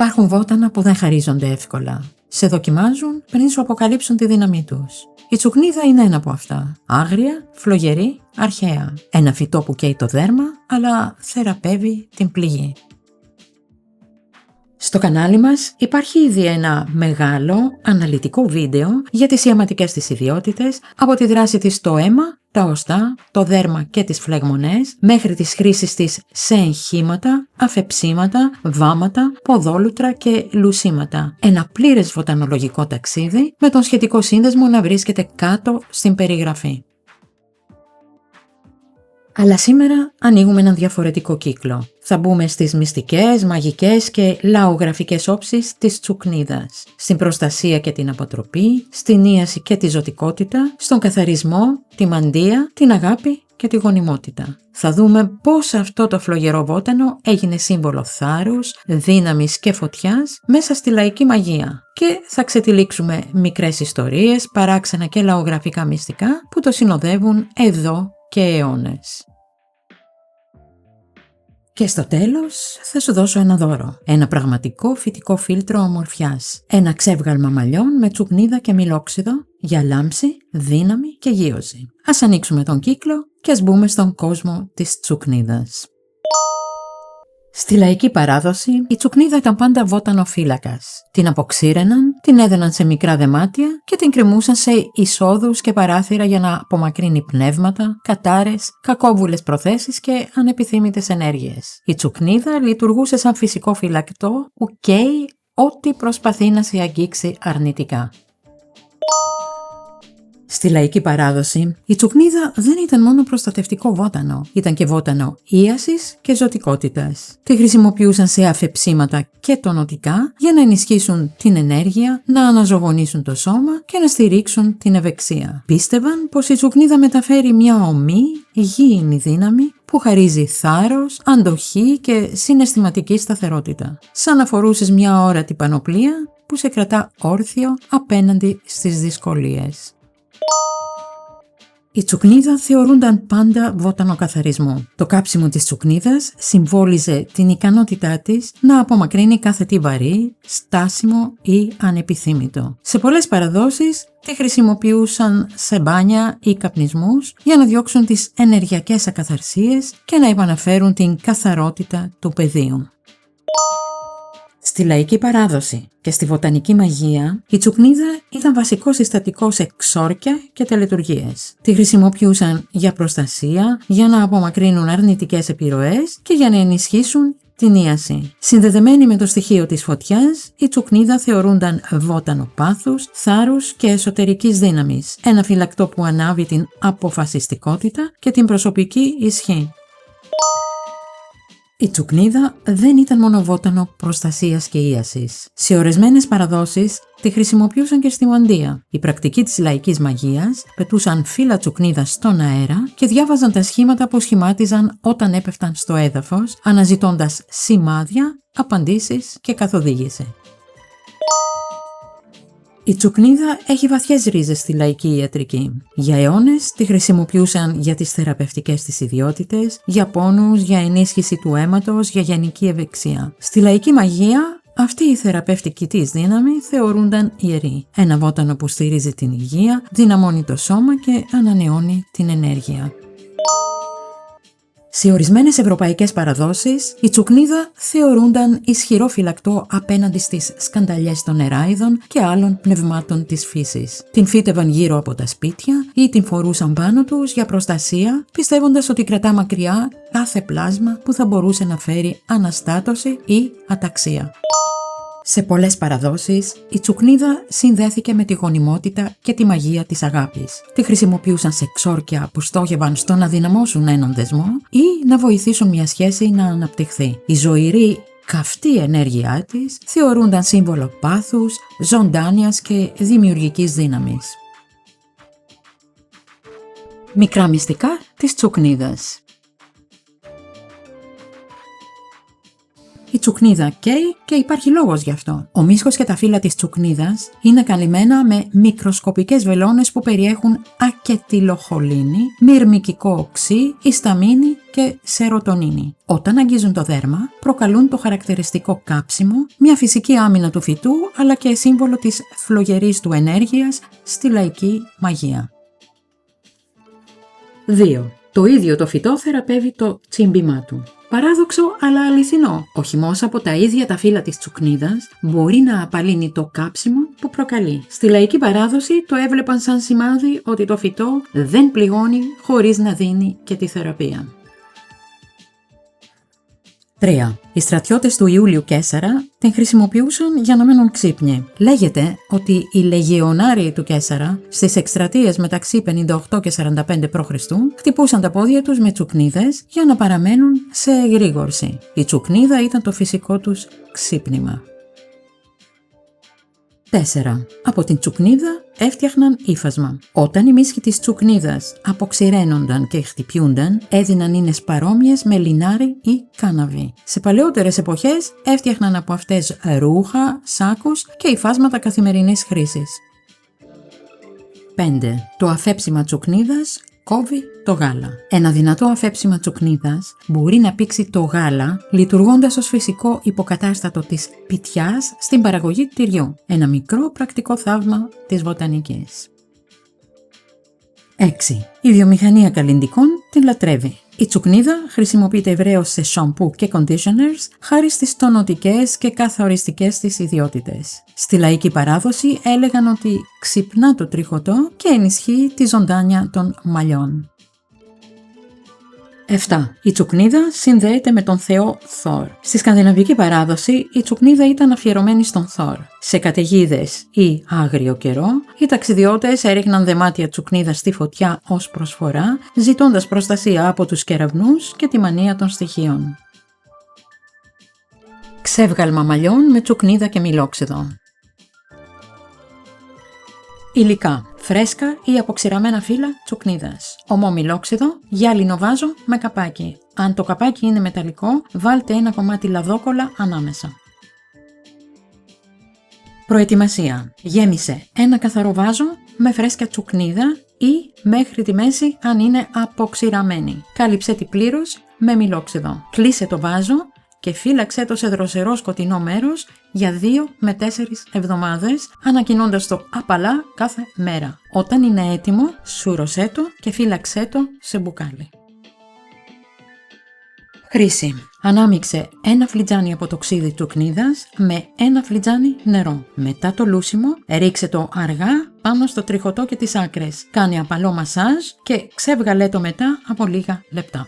Υπάρχουν βότανα που δεν χαρίζονται εύκολα. Σε δοκιμάζουν πριν σου αποκαλύψουν τη δύναμή τους. Η τσουκνίδα είναι ένα από αυτά. Άγρια, φλογερή, αρχαία. Ένα φυτό που καίει το δέρμα, αλλά θεραπεύει την πληγή. Στο κανάλι μας υπάρχει ήδη ένα μεγάλο αναλυτικό βίντεο για τις ιαματικές της ιδιότητες, από τη δράση της στο αίμα, τα οστά, το δέρμα και τις φλεγμονές, μέχρι τις χρήσεις της σε εγχήματα, αφεψίματα, βάματα, ποδόλουτρα και λουσίματα. Ένα πλήρες βοτανολογικό ταξίδι με τον σχετικό σύνδεσμο να βρίσκεται κάτω στην περιγραφή. Αλλά σήμερα ανοίγουμε έναν διαφορετικό κύκλο. Θα μπούμε στις μυστικές, μαγικές και λαογραφικές όψεις της τσουκνίδας, στην προστασία και την αποτροπή, στην ίαση και τη ζωτικότητα, στον καθαρισμό, τη μαντεία, την αγάπη και τη γονιμότητα. Θα δούμε πώς αυτό το φλογερό βότανο έγινε σύμβολο θάρρους, δύναμης και φωτιάς μέσα στη λαϊκή μαγεία. Και θα ξετυλίξουμε μικρές ιστορίες, παράξενα και λαογραφικά μυστικά που το συνοδεύουν εδώ και αιώνες. Και στο τέλος θα σου δώσω ένα δώρο. Ένα πραγματικό φυτικό φίλτρο ομορφιάς. Ένα ξεύγαλμα μαλλιών με τσουκνίδα και μιλόξιδο για λάμψη, δύναμη και γείωση. Ας ανοίξουμε τον κύκλο και ας μπούμε στον κόσμο της τσουκνίδας. Στη λαϊκή παράδοση, η τσουκνίδα ήταν πάντα βότανο φύλακας. Την αποξήραιναν, την έδαιναν σε μικρά δεμάτια και την κρεμούσαν σε εισόδους και παράθυρα για να απομακρύνει πνεύματα, κατάρες, κακόβουλες προθέσεις και ανεπιθύμητες ενέργειες. Η τσουκνίδα λειτουργούσε σαν φυσικό φυλακτό που καίει ό,τι προσπαθεί να σε αγγίξει αρνητικά. Στη λαϊκή παράδοση, η τσουκνίδα δεν ήταν μόνο προστατευτικό βότανο, ήταν και βότανο ίασης και ζωτικότητας. Τη χρησιμοποιούσαν σε αφεψίματα και τονωτικά για να ενισχύσουν την ενέργεια, να αναζωογονήσουν το σώμα και να στηρίξουν την ευεξία. Πίστευαν πως η τσουκνίδα μεταφέρει μια ομή, γήινη δύναμη που χαρίζει θάρρος, αντοχή και συναισθηματική σταθερότητα. Σαν να φορούσες μια όρατη πανοπλία που σε κρατά όρθιο απέναντι στις δυσκολίες. Η τσουκνίδα θεωρούνταν πάντα βότανο καθαρισμού. Το κάψιμο της τσουκνίδας συμβόλιζε την ικανότητά της να απομακρύνει κάθε τι βαρύ, στάσιμο ή ανεπιθύμητο. Σε πολλές παραδόσεις τη χρησιμοποιούσαν σε μπάνια ή καπνισμούς για να διώξουν τις ενεργειακές ακαθαρσίες και να επαναφέρουν την καθαρότητα του πεδίου. Στη λαϊκή παράδοση και στη βοτανική μαγεία, η τσουκνίδα ήταν βασικό συστατικό σε ξόρκια και τελετουργίες. Τη χρησιμοποιούσαν για προστασία, για να απομακρύνουν αρνητικές επιρροές και για να ενισχύσουν την ίαση. Συνδεδεμένη με το στοιχείο της φωτιάς, η τσουκνίδα θεωρούνταν βότανο πάθους, θάρρους και εσωτερικής δύναμης. Ένα φυλακτό που ανάβει την αποφασιστικότητα και την προσωπική ισχύ. Η τσουκνίδα δεν ήταν μόνο βότανο προστασίας και ίασης. Σε ορισμένες παραδόσεις τη χρησιμοποιούσαν και στη μαντεία. Η πρακτική της λαϊκής μαγείας πετούσαν φύλλα τσουκνίδας στον αέρα και διάβαζαν τα σχήματα που σχημάτιζαν όταν έπεφταν στο έδαφος, αναζητώντας σημάδια, απαντήσεις και καθοδήγηση. Η τσουκνίδα έχει βαθιές ρίζες στη λαϊκή ιατρική. Για αιώνες τη χρησιμοποιούσαν για τις θεραπευτικές της ιδιότητες, για πόνους, για ενίσχυση του αίματος, για γενική ευεξία. Στη λαϊκή μαγεία, αυτή η θεραπευτική της δύναμη θεωρούνταν ιερή. Ένα βότανο που στηρίζει την υγεία, δυναμώνει το σώμα και ανανεώνει την ενέργεια. Σε ορισμένες ευρωπαϊκές παραδόσεις, η τσουκνίδα θεωρούνταν ισχυρό φυλακτό απέναντι στις σκανταλιές των νεράιδων και άλλων πνευμάτων της φύσης. Την φύτευαν γύρω από τα σπίτια ή την φορούσαν πάνω τους για προστασία, πιστεύοντας ότι κρατά μακριά κάθε πλάσμα που θα μπορούσε να φέρει αναστάτωση ή αταξία. Σε πολλές παραδόσεις, η τσουκνίδα συνδέθηκε με τη γονιμότητα και τη μαγεία της αγάπης. Τη χρησιμοποιούσαν σε ξόρκια που στόχευαν στο να δυναμώσουν έναν δεσμό ή να βοηθήσουν μια σχέση να αναπτυχθεί. Η ζωηρή καυτή ενέργειά της θεωρούνταν σύμβολο πάθους, ζωντάνιας και δημιουργικής δύναμης. Μικρά μυστικά της τσουκνίδας. Η τσουκνίδα καίει και υπάρχει λόγος γι' αυτό. Ο μίσχος και τα φύλλα της τσουκνίδας είναι καλυμμένα με μικροσκοπικές βελόνες που περιέχουν ακετιλοχολίνη, μυρμικικό οξύ, ισταμίνη και σερωτονίνη. Όταν αγγίζουν το δέρμα, προκαλούν το χαρακτηριστικό κάψιμο, μια φυσική άμυνα του φυτού, αλλά και σύμβολο της φλογερής του ενέργειας στη λαϊκή μαγεία. 2. Το ίδιο το φυτό θεραπεύει το τσίμπημά του. Παράδοξο αλλά αληθινό, ο χυμός από τα ίδια τα φύλλα της τσουκνίδας μπορεί να απαλύνει το κάψιμο που προκαλεί. Στη λαϊκή παράδοση το έβλεπαν σαν σημάδι ότι το φυτό δεν πληγώνει χωρίς να δίνει και τη θεραπεία. 3. Οι στρατιώτες του Ιούλιου Καίσαρα την χρησιμοποιούσαν για να μένουν ξύπνοι. Λέγεται ότι οι λεγεωνάριοι του Καίσαρα στις εκστρατείες μεταξύ 58 και 45 π.Χ. χτυπούσαν τα πόδια τους με τσουκνίδες για να παραμένουν σε εγρήγορση. Η τσουκνίδα ήταν το φυσικό τους ξύπνημα. 4. Από την τσουκνίδα έφτιαχναν ύφασμα. Όταν οι μίσχοι της τσουκνίδας αποξηραίνονταν και χτυπιούνταν, έδιναν ίνες παρόμοιες με λινάρι ή κάναβη. Σε παλαιότερες εποχές έφτιαχναν από αυτές ρούχα, σάκους και υφάσματα καθημερινής χρήσης. 5. Το αφέψιμα τσουκνίδας κόβει το γάλα. Ένα δυνατό αφέψιμα τσουκνίδας μπορεί να πήξει το γάλα λειτουργώντας ως φυσικό υποκατάστατο της πιτιάς στην παραγωγή τυριού. Ένα μικρό πρακτικό θαύμα της βοτανικής. 6. Η βιομηχανία καλλυντικών την λατρεύει. Η τσουκνίδα χρησιμοποιείται ευρέως σε σαμπού και conditioners χάρη στις τονωτικές και καθοριστικές της ιδιότητες. Στη λαϊκή παράδοση έλεγαν ότι ξυπνά το τριχωτό και ενισχύει τη ζωντάνια των μαλλιών. 7. Η τσουκνίδα συνδέεται με τον θεό Θόρ. Στη σκανδιναβική παράδοση, η τσουκνίδα ήταν αφιερωμένη στον Θόρ. Σε καταιγίδες ή άγριο καιρό, οι ταξιδιώτες έριχναν δεμάτια τσουκνίδα στη φωτιά ως προσφορά, ζητώντας προστασία από τους κεραυνούς και τη μανία των στοιχείων. Ξέβγαλμα μαλλιών με τσουκνίδα και μιλόξιδο. Υλικά: φρέσκα ή αποξηραμένα φύλλα τσουκνίδας. Ομό μιλόξιδο, γυάλινο βάζο με καπάκι. Αν το καπάκι είναι μεταλλικό, βάλτε ένα κομμάτι λαδόκολλα ανάμεσα. Προετοιμασία: γέμισε ένα καθαρό βάζο με φρέσκια τσουκνίδα ή μέχρι τη μέση αν είναι αποξηραμένη. Κάλυψέ τη πλήρως με μιλόξιδο. Κλείσε το βάζο και φύλαξέ το σε δροσερό σκοτεινό μέρος για 2 με 4 εβδομάδες, ανακοινώντας το απαλά κάθε μέρα. Όταν είναι έτοιμο, σούρωσέ το και φύλαξέ το σε μπουκάλι. Χρήση: ανάμιξε ένα φλιτζάνι από το ξύδι τσουκνίδας με ένα φλιτζάνι νερό. Μετά το λούσιμο, ρίξε το αργά πάνω στο τριχωτό και τις άκρες. Κάνε απαλό μασάζ και ξέβγαλέ το μετά από λίγα λεπτά.